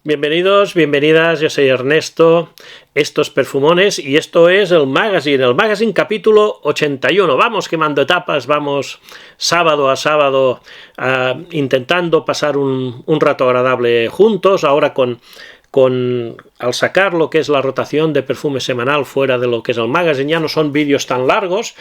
Bienvenidos, bienvenidas, yo soy Ernesto, esto es Perfumones y esto es el Magazine capítulo 81. Vamos quemando etapas, vamos sábado a sábado intentando pasar un rato agradable juntos, ahora al sacar lo que es la rotación de perfume semanal fuera de lo que es el magazine, ya no son vídeos tan largos,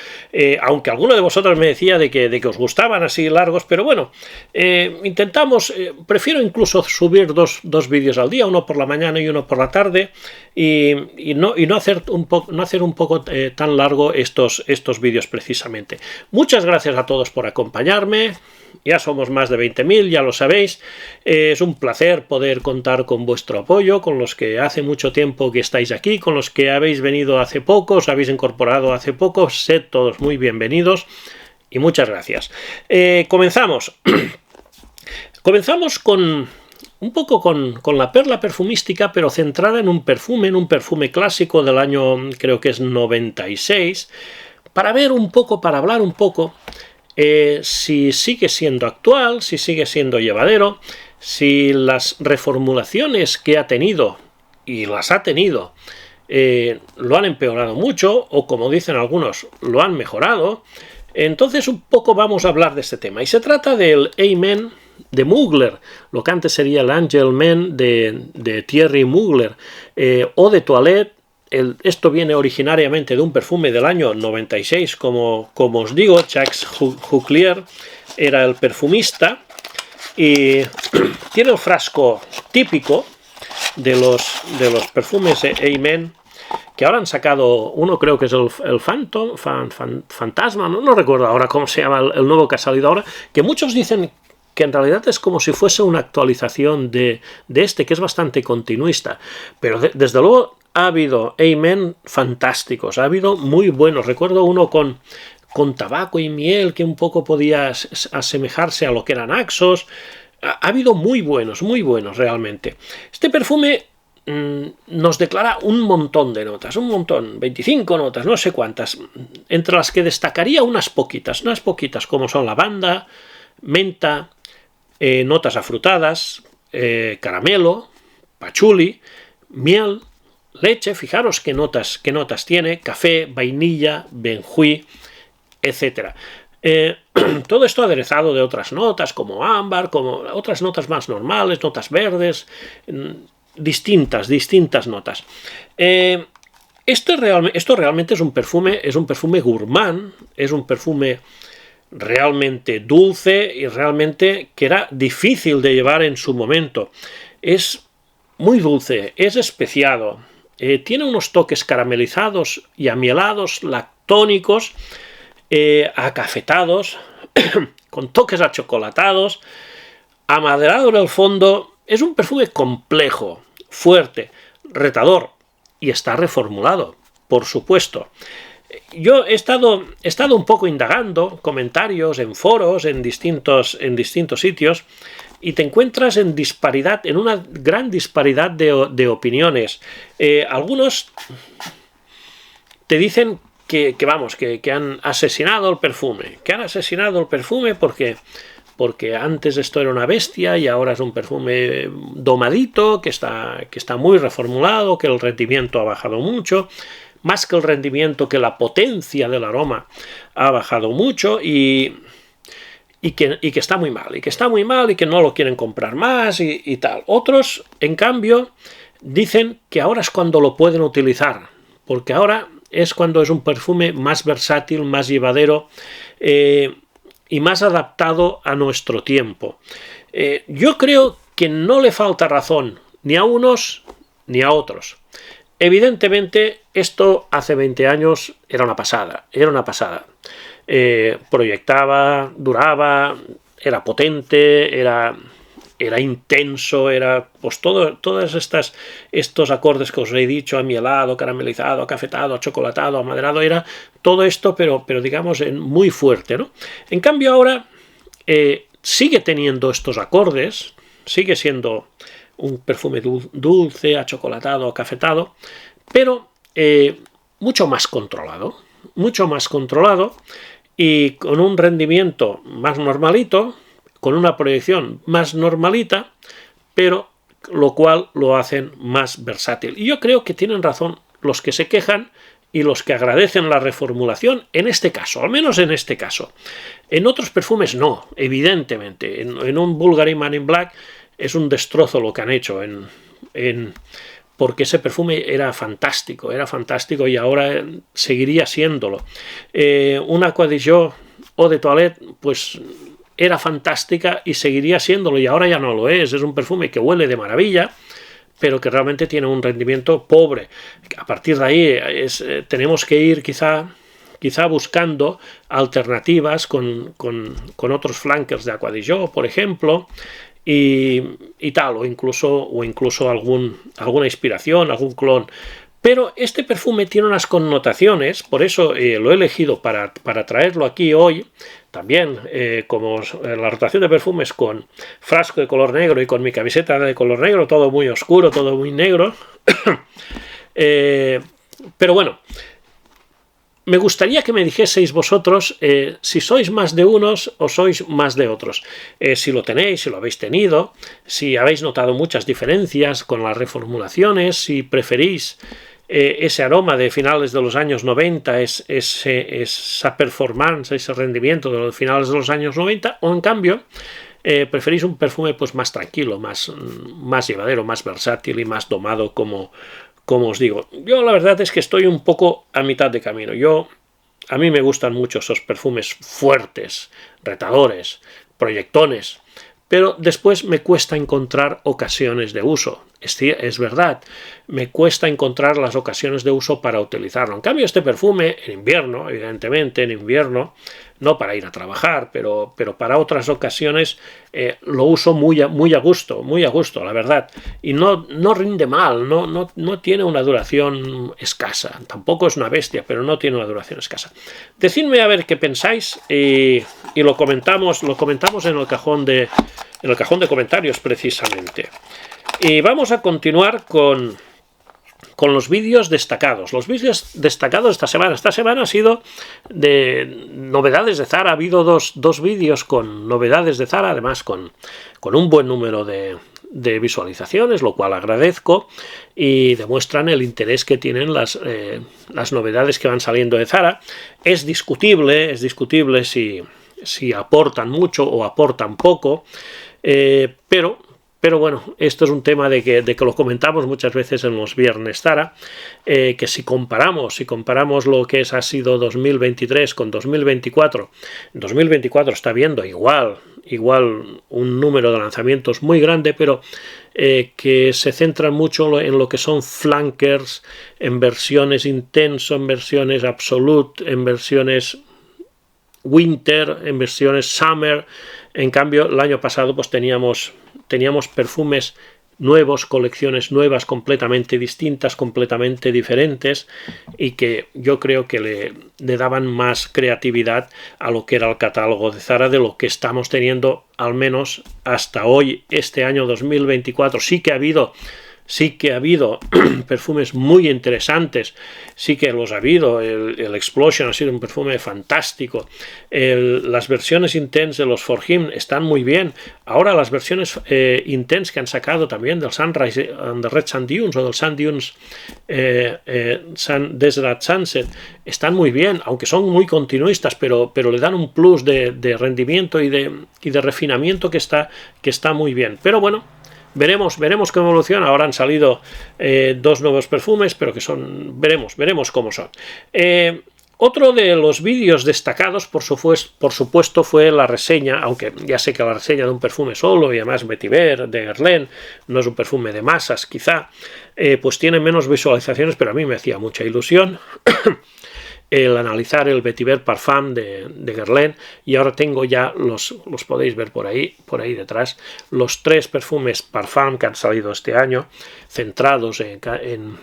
aunque alguno de vosotros me decía de que os gustaban así largos, pero bueno, intentamos, prefiero incluso subir dos vídeos al día, uno por la mañana y uno por la tarde, y no hacer un poco tan largo estos vídeos precisamente. Muchas gracias a todos por acompañarme. Ya somos más de 20.000, ya lo sabéis. Es un placer poder contar con vuestro apoyo, con los que hace mucho tiempo que estáis aquí, con los que habéis venido hace poco, os habéis incorporado hace poco. Sed todos muy bienvenidos y muchas gracias. Comenzamos. Comenzamos con la perla perfumística, pero centrada en un perfume clásico del año, creo que es 96, para hablar un poco si sigue siendo actual, si sigue siendo llevadero, si las reformulaciones que ha tenido, y las ha tenido, lo han empeorado mucho, o como dicen algunos, lo han mejorado. Entonces un poco vamos a hablar de este tema. Y se trata del Amen de Mugler, lo que antes sería el Angel Men de Thierry Mugler, Eau de Toilette. Esto viene originariamente de un perfume del año 96, como os digo. Jacques Huclier era el perfumista y tiene el frasco típico de los perfumes Amen, que ahora han sacado uno, creo que es el Fantasma, no recuerdo ahora cómo se llama el nuevo que ha salido ahora, que muchos dicen que en realidad es como si fuese una actualización de este, que es bastante continuista, pero desde luego ha habido Amen fantásticos, ha habido muy buenos. Recuerdo uno con tabaco y miel que un poco podía asemejarse a lo que eran Naxos. Ha habido muy buenos realmente. Este perfume nos declara un montón de notas, 25 notas, no sé cuántas, entre las que destacaría unas poquitas como son lavanda, menta, notas afrutadas, caramelo, pachuli, miel, leche. Fijaros qué notas tiene, café, vainilla, benjuí, etc. Todo esto aderezado de otras notas como ámbar, como otras notas más normales, notas verdes, distintas notas. Esto realmente es un perfume gourmand, es un perfume realmente dulce y realmente que era difícil de llevar en su momento. Es muy dulce, es especiado, tiene unos toques caramelizados y amielados, lactónicos, acafetados, con toques achocolatados, amaderado en el fondo. Es un perfume complejo, fuerte, retador, y está reformulado, por supuesto. Yo he estado un poco indagando comentarios en foros, en distintos sitios, y te encuentras en una gran disparidad de opiniones. Algunos te dicen que han asesinado el perfume, porque antes esto era una bestia y ahora es un perfume domadito, que está muy reformulado, que el rendimiento ha bajado mucho. Más que el rendimiento, que la potencia del aroma ha bajado mucho y que está muy mal, y que no lo quieren comprar más y tal. Otros, en cambio, dicen que ahora es cuando lo pueden utilizar, porque ahora es cuando es un perfume más versátil, más llevadero y más adaptado a nuestro tiempo. Yo creo que no le falta razón ni a unos ni a otros. Evidentemente, esto hace 20 años era una pasada. Proyectaba, duraba, era potente, era intenso, era pues todos estos acordes que os he dicho, amielado, caramelizado, acafetado, achocolatado, amaderado, era todo esto, pero digamos muy fuerte, ¿no? En cambio ahora sigue teniendo estos acordes, sigue siendo un perfume dulce, achocolatado, acafetado, pero mucho más controlado y con un rendimiento más normalito, con una proyección más normalita, pero lo cual lo hacen más versátil. Y yo creo que tienen razón los que se quejan y los que agradecen la reformulación en este caso, al menos en este caso. En otros perfumes no, evidentemente. En un Bulgari Man in Black es un destrozo lo que han hecho porque ese perfume era fantástico y ahora seguiría siéndolo. Un Acqua di Gio Eau de Toilette, pues era fantástica y seguiría siéndolo, y ahora ya no lo es. Es un perfume que huele de maravilla, pero que realmente tiene un rendimiento pobre. A partir de ahí tenemos que ir quizá buscando alternativas con otros flankers de Acqua di Gio, por ejemplo, y tal, o incluso alguna inspiración, algún clon. Pero este perfume tiene unas connotaciones, por eso lo he elegido para traerlo aquí hoy, también como la rotación de perfumes con frasco de color negro y con mi camiseta de color negro, todo muy oscuro, todo muy negro. Pero bueno, me gustaría que me dijeseis vosotros si sois más de unos o sois más de otros. Si lo tenéis, si lo habéis tenido, si habéis notado muchas diferencias con las reformulaciones, si preferís ese aroma de finales de los años 90, esa performance, ese rendimiento de los finales de los años 90, o en cambio preferís un perfume pues más tranquilo, más llevadero, más versátil y más domado, como os digo. Yo la verdad es que estoy un poco a mitad de camino. A mí me gustan mucho esos perfumes fuertes, retadores, proyectones, pero después me cuesta encontrar ocasiones de uso. Es verdad, me cuesta encontrar las ocasiones de uso para utilizarlo. En cambio, este perfume, en invierno, evidentemente, en invierno, no para ir a trabajar, pero para otras ocasiones lo uso muy a gusto, la verdad. Y no rinde mal, no tiene una duración escasa. Tampoco es una bestia, pero no tiene una duración escasa. Decidme a ver qué pensáis y lo comentamos en el cajón de comentarios, precisamente. Y vamos a continuar con los vídeos destacados. Los vídeos destacados esta semana. Esta semana ha sido de novedades de Zara. Ha habido dos vídeos con novedades de Zara, además con un buen número de visualizaciones, lo cual agradezco, y demuestran el interés que tienen las novedades que van saliendo de Zara. Es discutible si aportan mucho o aportan poco, pero bueno, esto es un tema de que lo comentamos muchas veces en los viernes Zara, que si comparamos lo que ha sido 2023 con 2024, en 2024 está viendo igual un número de lanzamientos muy grande, pero que se centran mucho en lo que son flankers, en versiones intenso, en versiones absolute, en versiones winter, en versiones summer. En cambio, el año pasado pues teníamos perfumes nuevos, colecciones nuevas, completamente distintas, completamente diferentes, y que yo creo que le daban más creatividad a lo que era el catálogo de Zara de lo que estamos teniendo, al menos hasta hoy, este año 2024. Sí que ha habido perfumes muy interesantes, sí que los ha habido. El Explosion ha sido un perfume fantástico. Las versiones Intense de los For Him están muy bien. Ahora las versiones Intense que han sacado también del Sunrise and the Red Sand Dunes o del Sand Dunes Desert Sunset están muy bien, aunque son muy continuistas, pero le dan un plus de rendimiento y de refinamiento que está muy bien. Pero bueno, veremos cómo evoluciona. Ahora han salido dos nuevos perfumes, pero que veremos cómo son. Otro de los vídeos destacados, por supuesto, fue la reseña, aunque ya sé que la reseña de un perfume solo, y además Vetiver de Guerlain, no es un perfume de masas quizá, pues tiene menos visualizaciones, pero a mí me hacía mucha ilusión el analizar el Vetiver Parfum de Guerlain, y ahora tengo ya los podéis ver por ahí detrás, los 3 perfumes Parfum que han salido este año, centrados en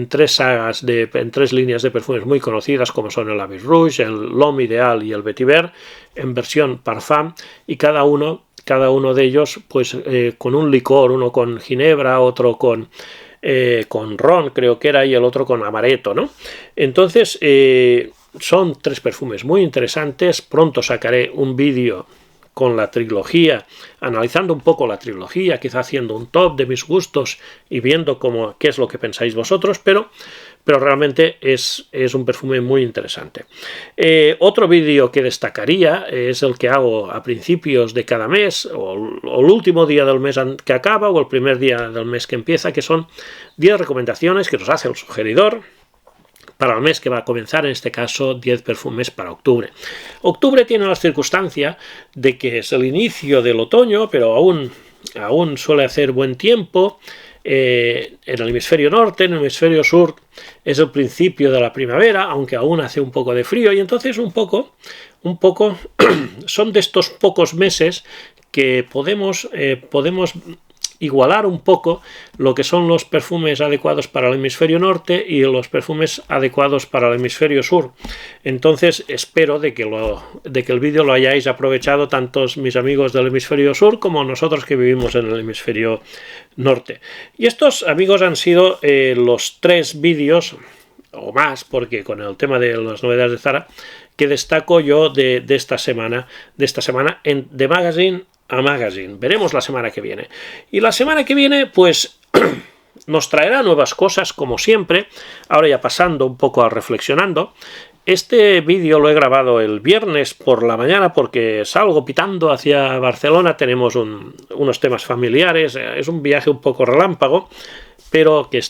3 sagas, en 3 líneas de perfumes muy conocidas, como son el Avis Rouge, el L'Homme Ideal y el Vetiver, en versión Parfum, y cada uno de ellos pues con un licor, uno con ginebra, otro con ron, creo que era, y el otro con amaretto, ¿no? Entonces son 3 perfumes muy interesantes. Pronto sacaré un vídeo con la trilogía, analizando un poco la trilogía, quizá haciendo un top de mis gustos y viendo qué es lo que pensáis vosotros, pero realmente es un perfume muy interesante. Otro vídeo que destacaría es el que hago a principios de cada mes, o el último día del mes que acaba, o el primer día del mes que empieza, que son 10 recomendaciones que nos hace el sugeridor para el mes que va a comenzar, en este caso 10 perfumes para octubre. Octubre tiene la circunstancia de que es el inicio del otoño, pero aún suele hacer buen tiempo. En el hemisferio norte, en el hemisferio sur es el principio de la primavera, aunque aún hace un poco de frío, y entonces un poco son de estos pocos meses que podemos igualar un poco lo que son los perfumes adecuados para el hemisferio norte y los perfumes adecuados para el hemisferio sur. Entonces espero de que el vídeo lo hayáis aprovechado tantos mis amigos del hemisferio sur como nosotros que vivimos en el hemisferio norte. Y estos, amigos, han sido los 3 vídeos o más, porque con el tema de las novedades de Zara, que destaco yo de esta semana en The Magazine a Magazine. Veremos la semana que viene. Y la semana que viene, pues, nos traerá nuevas cosas, como siempre. Ahora ya pasando un poco a reflexionando. Este vídeo lo he grabado el viernes por la mañana porque salgo pitando hacia Barcelona. Tenemos unos temas familiares. Es un viaje un poco relámpago, pero que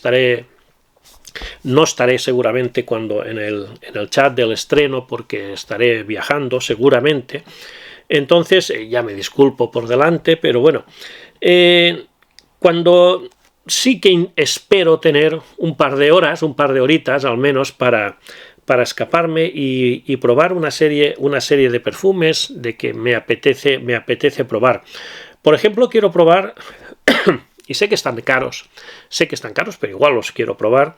no estaré seguramente en el chat del estreno, porque estaré viajando seguramente. Entonces, ya me disculpo por delante, pero bueno, cuando sí que espero tener un par de horitas al menos para escaparme y probar una serie de perfumes de que me apetece probar. Por ejemplo, quiero probar, y sé que están caros, pero igual los quiero probar,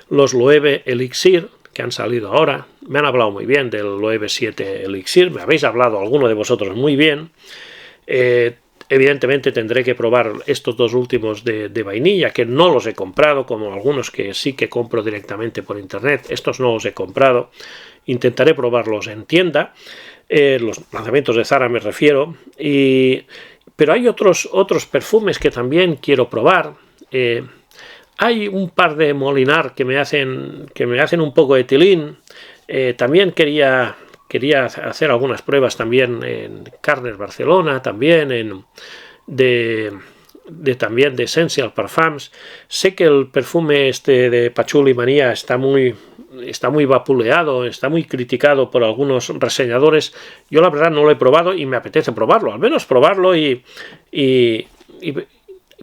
los Loewe Elixir, que han salido ahora. Me han hablado muy bien del Loewe 7 Elixir, me habéis hablado alguno de vosotros muy bien. Evidentemente tendré que probar estos 2 últimos de vainilla, que no los he comprado, como algunos que sí que compro directamente por internet. Estos no los he comprado. Intentaré probarlos en tienda, los lanzamientos de Zara me refiero, pero hay otros perfumes que también quiero probar. Hay un par de Molinar que me hacen un poco de tilín. También quería hacer algunas pruebas también en Carner Barcelona, también también de Essential Parfums. Sé que el perfume este de Patchouli Mania está muy vapuleado, está muy criticado por algunos reseñadores. Yo la verdad no lo he probado y me apetece probarlo, al menos probarlo y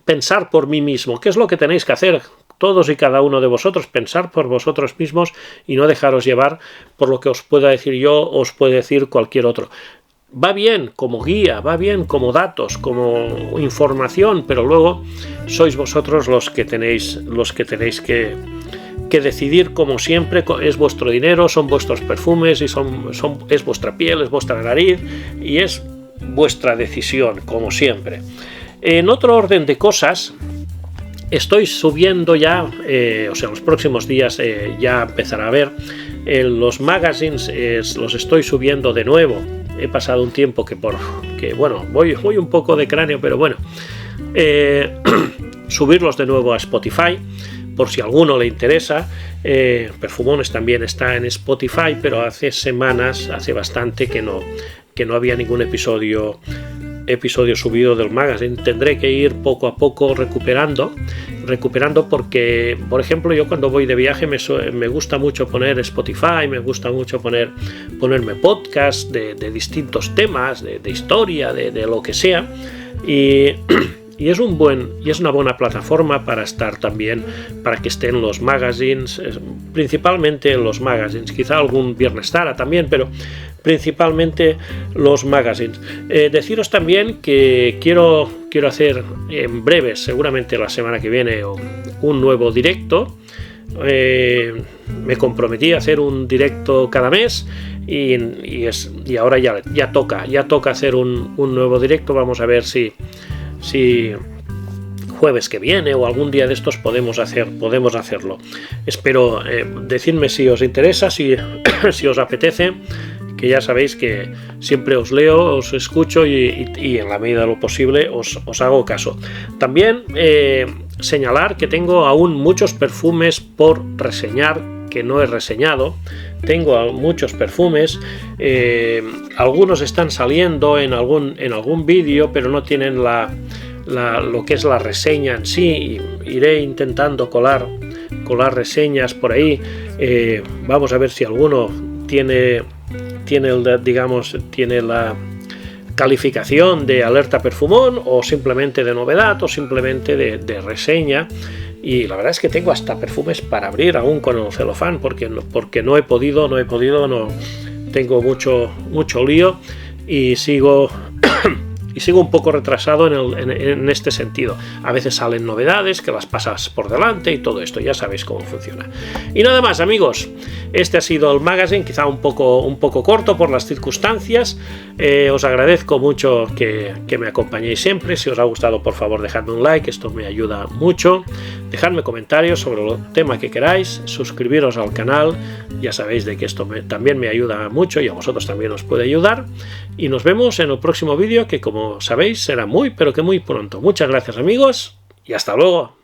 pensar por mí mismo. ¿Qué es lo que tenéis que hacer todos y cada uno de vosotros? Pensar por vosotros mismos y no dejaros llevar por lo que os pueda decir yo o os puede decir cualquier otro. Va bien como guía, va bien como datos, como información, pero luego sois vosotros los que tenéis que decidir, como siempre. Es vuestro dinero, son vuestros perfumes y es vuestra piel, es vuestra nariz y es vuestra decisión, como siempre. En otro orden de cosas, estoy subiendo ya, los próximos días ya empezará a ver los magazines, los estoy subiendo de nuevo. He pasado un tiempo voy un poco de cráneo, pero bueno, subirlos de nuevo a Spotify, por si a alguno le interesa. Perfumones también está en Spotify, pero hace bastante que no había ningún episodio subido del magazine. Tendré que ir poco a poco recuperando porque, por ejemplo, yo cuando voy de viaje me gusta mucho poner Spotify, me gusta mucho ponerme podcast de distintos temas, de historia, de lo que sea, y es una buena plataforma para estar también, para que estén los magazines, principalmente los magazines, quizá algún Viernes Zara también, pero principalmente los magazines. Deciros también que quiero hacer en breve, seguramente la semana que viene, un nuevo directo. Me comprometí a hacer un directo cada mes y ahora ya toca hacer un nuevo directo. Vamos a ver si jueves que viene o algún día de estos podemos hacerlo. Espero, decidme si os interesa, si os apetece, que ya sabéis que siempre os leo, os escucho y en la medida de lo posible os hago caso. También señalar que tengo aún muchos perfumes por reseñar que no he reseñado. Tengo muchos perfumes, algunos están saliendo en algún vídeo, pero no tienen lo que es la reseña en sí. Iré intentando colar reseñas por ahí. Vamos a ver si alguno tiene la calificación de alerta perfumón, o simplemente de novedad, o simplemente de reseña. Y la verdad es que tengo hasta perfumes para abrir aún con el celofán, porque no he podido, tengo mucho lío y sigo un poco retrasado en este sentido. A veces salen novedades que las pasas por delante y todo esto, ya sabéis cómo funciona. Y nada más, amigos, este ha sido el magazine, quizá un poco corto por las circunstancias. Os agradezco mucho que me acompañéis siempre. Si os ha gustado, por favor, dejadme un like, esto me ayuda mucho. Dejadme comentarios sobre el tema que queráis, suscribiros al canal, ya sabéis de que esto también me ayuda mucho y a vosotros también os puede ayudar. Y nos vemos en el próximo vídeo, que como sabéis será muy pero que muy pronto. Muchas gracias, amigos, y hasta luego.